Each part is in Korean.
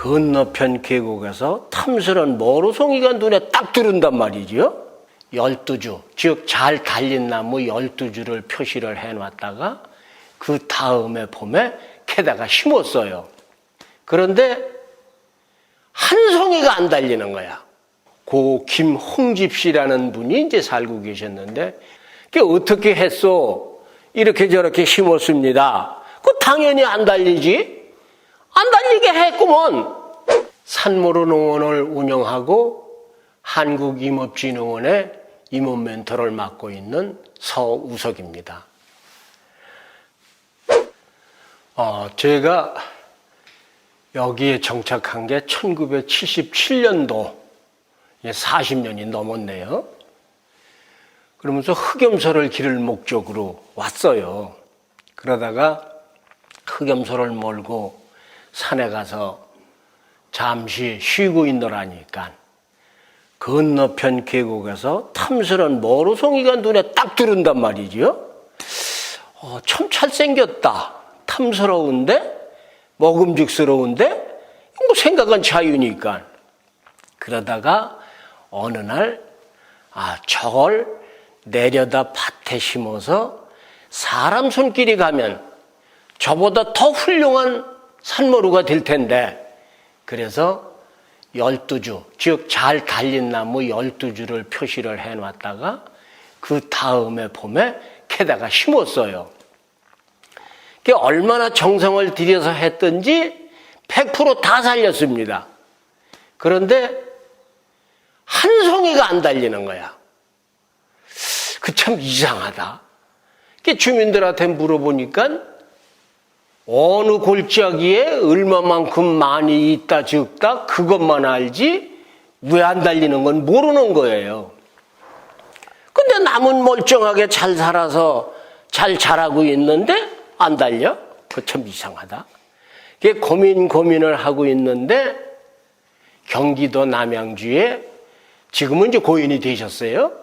건너편 계곡에서 탐스런 모로송이가 눈에 딱 들어온단 말이지요. 12주, 즉 잘 달린 나무 12주를 표시를 해놨다가 그 다음에 봄에 캐다가 심었어요. 그런데 한 송이가 안 달리는 거야. 고 김홍집 씨라는 분이 이제 살고 계셨는데, 그게 어떻게 했어? 이렇게 저렇게 심었습니다. 그 당연히 안 달리지? 안 달리게 했구먼. 산모로 농원을 운영하고 한국임업진흥원의 임업 멘토를 맡고 있는 서우석입니다. 제가 여기에 정착한 게 1977년도, 40년이 넘었네요. 그러면서 흑염소를 기를 목적으로 왔어요. 그러다가 흑염소를 몰고 산에 가서 잠시 쉬고 있노라니까 건너편 계곡에서 탐스런 모로송이가 눈에 딱 들어온단 말이죠. 참 잘생겼다. 탐스러운데? 먹음직스러운데? 뭐 생각은 자유니까. 그러다가 어느 날 저걸 내려다 밭에 심어서 사람 손길이 가면 저보다 더 훌륭한 산모루가 될 텐데, 그래서 12주, 즉 잘 달린 나무 12주를 표시를 해놨다가 그 다음에 봄에 캐다가 심었어요. 그게 얼마나 정성을 들여서 했던지 100% 다 살렸습니다. 그런데 한 송이가 안 달리는 거야. 그 참 이상하다. 주민들한테 물어보니까 어느 골짜기에 얼마만큼 많이 있다 적다 그것만 알지 왜 안 달리는 건 모르는 거예요. 근데 나무는 멀쩡하게 잘 살아서 잘 자라고 있는데 안 달려? 그 참 이상하다. 고민을 하고 있는데 경기도 남양주에 지금은 이제 고인이 되셨어요.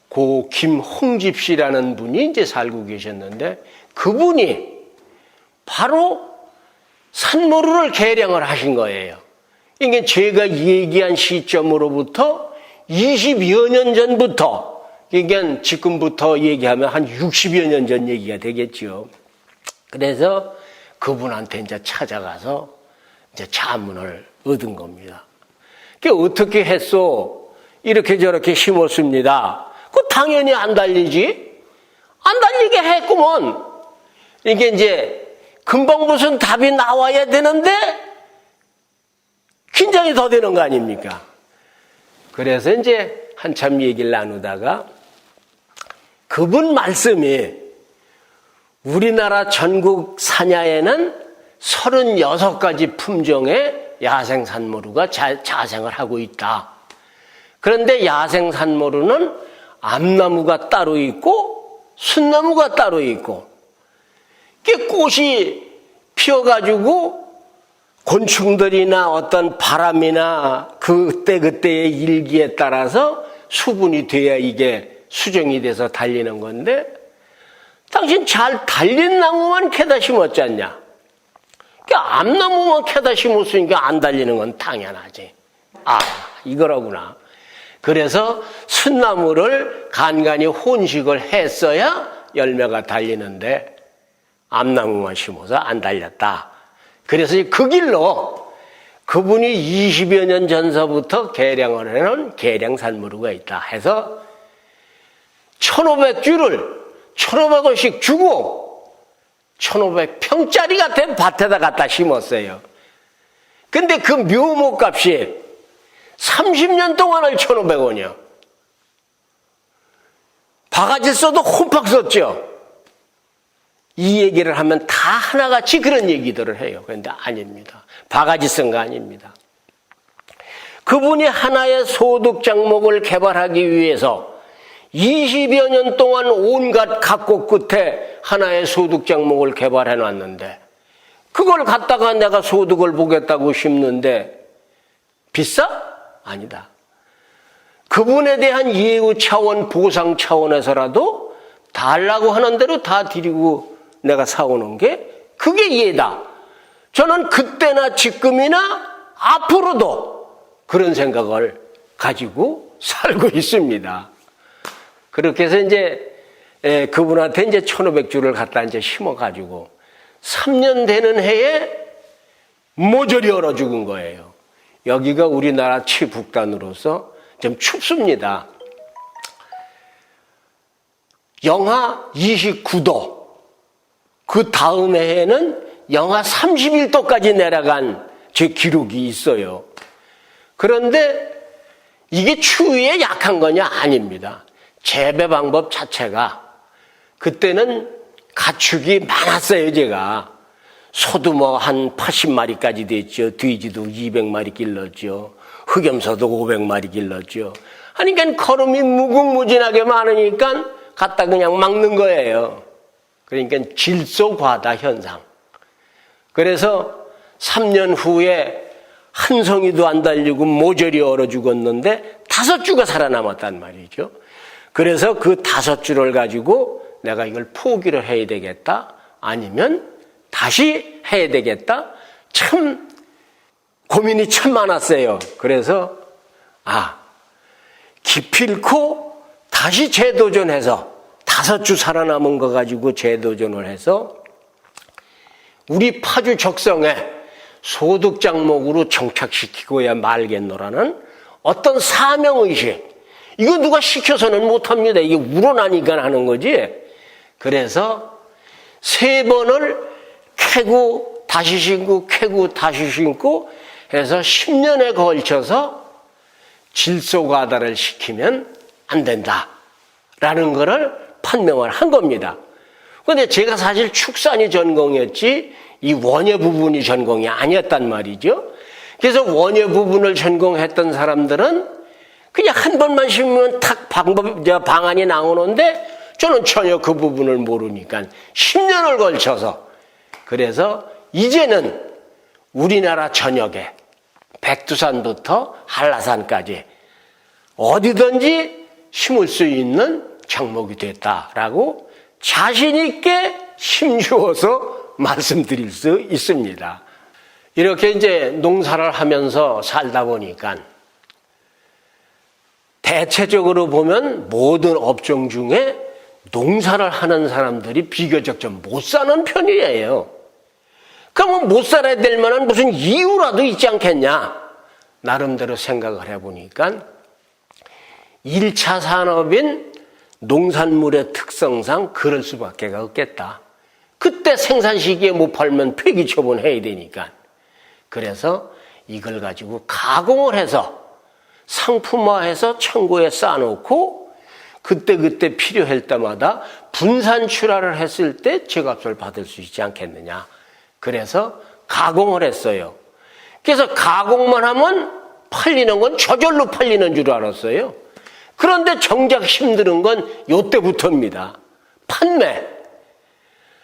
고 김홍집 씨라는 분이 이제 살고 계셨는데 그분이 바로 산모루를 개량을 하신 거예요. 이게 제가 얘기한 시점으로부터 20여 년 전부터, 이게 지금부터 얘기하면 한 60여 년 전 얘기가 되겠죠. 그래서 그분한테 이제 찾아가서 이제 자문을 얻은 겁니다. 그게 어떻게 했소? 이렇게 저렇게 심었습니다. 그 당연히 안 달리지? 안 달리게 했구먼. 이게 이제 금방 무슨 답이 나와야 되는데 긴장이 더 되는 거 아닙니까? 그래서 이제 한참 얘기를 나누다가 그분 말씀이 우리나라 전국 산야에는 36가지 품종의 야생산모루가 자생을 하고 있다. 그런데 야생산모루는 암나무가 따로 있고 순나무가 따로 있고, 꽃이 피어가지고 곤충들이나 어떤 바람이나 그때그때의 일기에 따라서 수분이 돼야 이게 수정이 돼서 달리는 건데, 당신 잘 달린 나무만 캐다 심었지 않냐? 암나무만 캐다 심었으니까 안 달리는 건 당연하지. 이거라구나. 그래서 순나무를 간간히 혼식을 했어야 열매가 달리는데 암나무만 심어서 안 달렸다. 그래서 그 길로 그분이 20여 년 전서부터 개량을 해놓은 개량산모루가 있다 해서 1,500주를 1,500원씩 주고 1,500평짜리가 된 밭에다 갖다 심었어요. 근데 그 묘목값이 30년 동안을 1,500원이요. 바가지 써도 홈팍 썼죠. 이 얘기를 하면 다 하나같이 그런 얘기들을 해요. 그런데 아닙니다. 바가지 쓴 거 아닙니다. 그분이 하나의 소득 작목을 개발하기 위해서 20여 년 동안 온갖 각고 끝에 하나의 소득 작목을 개발해 놨는데 그걸 갖다가 내가 소득을 보겠다고 심는데 비싸? 아니다. 그분에 대한 예우 차원, 보상 차원에서라도 달라고 하는 대로 다 드리고 내가 사오는 게 그게 예다. 저는 그때나 지금이나 앞으로도 그런 생각을 가지고 살고 있습니다. 그렇게 해서 이제 그분한테 이제 1,500주를 갖다 이제 심어가지고 3년 되는 해에 모조리 얼어 죽은 거예요. 여기가 우리나라 최북단으로서 좀 춥습니다. 영하 29도. 그 다음 해에는 영하 31도까지 내려간 제 기록이 있어요. 그런데 이게 추위에 약한 거냐? 아닙니다. 재배 방법 자체가 그때는 가축이 많았어요, 제가. 소도 뭐 한 80마리까지 됐죠. 돼지도 200마리 길렀죠. 흑염소도 500마리 길렀죠. 하니까 걸음이 무궁무진하게 많으니까 갖다 그냥 막는 거예요. 그러니까 질소과다 현상. 그래서 3년 후에 한 송이도 안 달리고 모조리 얼어 죽었는데 5주가 살아남았단 말이죠. 그래서 그 5주를 가지고 내가 이걸 포기를 해야 되겠다. 아니면 다시 해야 되겠다. 참 고민이 참 많았어요. 그래서 기필코 다시 재도전해서 5주 살아남은 거 가지고 재도전을 해서 우리 파주 적성에 소득 장목으로 정착시키고야 말겠노라는 어떤 사명의식. 이거 누가 시켜서는 못합니다. 이게 우러나니까 하는 거지. 그래서 3번을 캐고 다시 심고 캐고 다시 심고 해서 10년에 걸쳐서 질소과다를 시키면 안 된다라는 거를 판명을 한 겁니다. 그런데 제가 사실 축산이 전공이었지 이 원예 부분이 전공이 아니었단 말이죠. 그래서 원예 부분을 전공했던 사람들은 그냥 한 번만 심으면 탁 방안이 나오는데 저는 전혀 그 부분을 모르니까 10년을 걸쳐서 그래서 이제는 우리나라 전역에 백두산부터 한라산까지 어디든지 심을 수 있는 작목이 됐다라고 자신 있게 힘주어서 말씀드릴 수 있습니다. 이렇게 이제 농사를 하면서 살다 보니까 대체적으로 보면 모든 업종 중에 농사를 하는 사람들이 비교적 좀 못 사는 편이에요. 그러면 못 살아야 될 만한 무슨 이유라도 있지 않겠냐? 나름대로 생각을 해보니까 1차 산업인 농산물의 특성상 그럴 수밖에 없겠다. 그때 생산 시기에 못 팔면 폐기 처분해야 되니까. 그래서 이걸 가지고 가공을 해서 상품화해서 창고에 쌓아놓고 그때 필요할 때마다 분산 출하를 했을 때 제값을 받을 수 있지 않겠느냐. 그래서 가공을 했어요. 그래서 가공만 하면 팔리는 건 저절로 팔리는 줄 알았어요. 그런데 정작 힘든 건 요때부터입니다. 판매.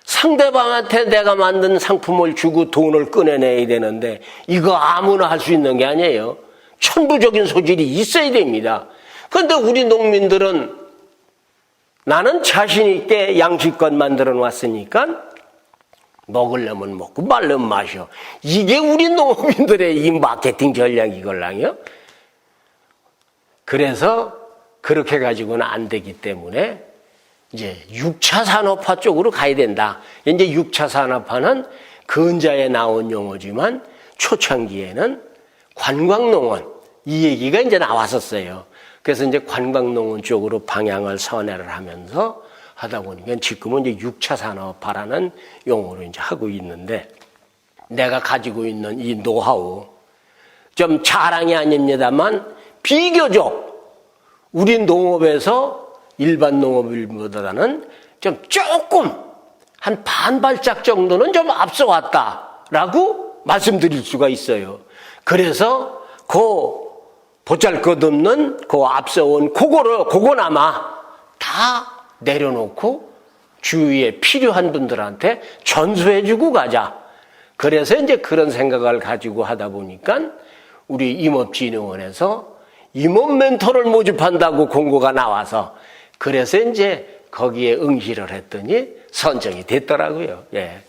상대방한테 내가 만든 상품을 주고 돈을 꺼내내야 되는데 이거 아무나 할 수 있는 게 아니에요. 천부적인 소질이 있어야 됩니다. 그런데 우리 농민들은 나는 자신 있게 양식껏 만들어 놨으니까 먹으려면 먹고 말려면 마셔. 이게 우리 농민들의 이 마케팅 전략이걸랑요. 그래서 그렇게 가지고는 안 되기 때문에 이제 6차 산업화 쪽으로 가야 된다. 이제 6차 산업화는 근자에 나온 용어지만 초창기에는 관광농원 이 얘기가 이제 나왔었어요. 그래서 이제 관광농원 쪽으로 방향을 선회를 하면서 하다 보니까 지금은 이제 6차 산업화라는 용어로 이제 하고 있는데 내가 가지고 있는 이 노하우 좀 자랑이 아닙니다만 비교적 우리 농업에서 일반 농업일보다는 좀 조금 한 반발짝 정도는 좀 앞서왔다라고 말씀드릴 수가 있어요. 그래서 그 보잘것없는 그 앞서온 그거나마 다 내려놓고 주위에 필요한 분들한테 전수해주고 가자. 그래서 이제 그런 생각을 가지고 하다 보니까 우리 임업진흥원에서 임업 멘토를 모집한다고 공고가 나와서 그래서 이제 거기에 응시를 했더니 선정이 됐더라고요. 예.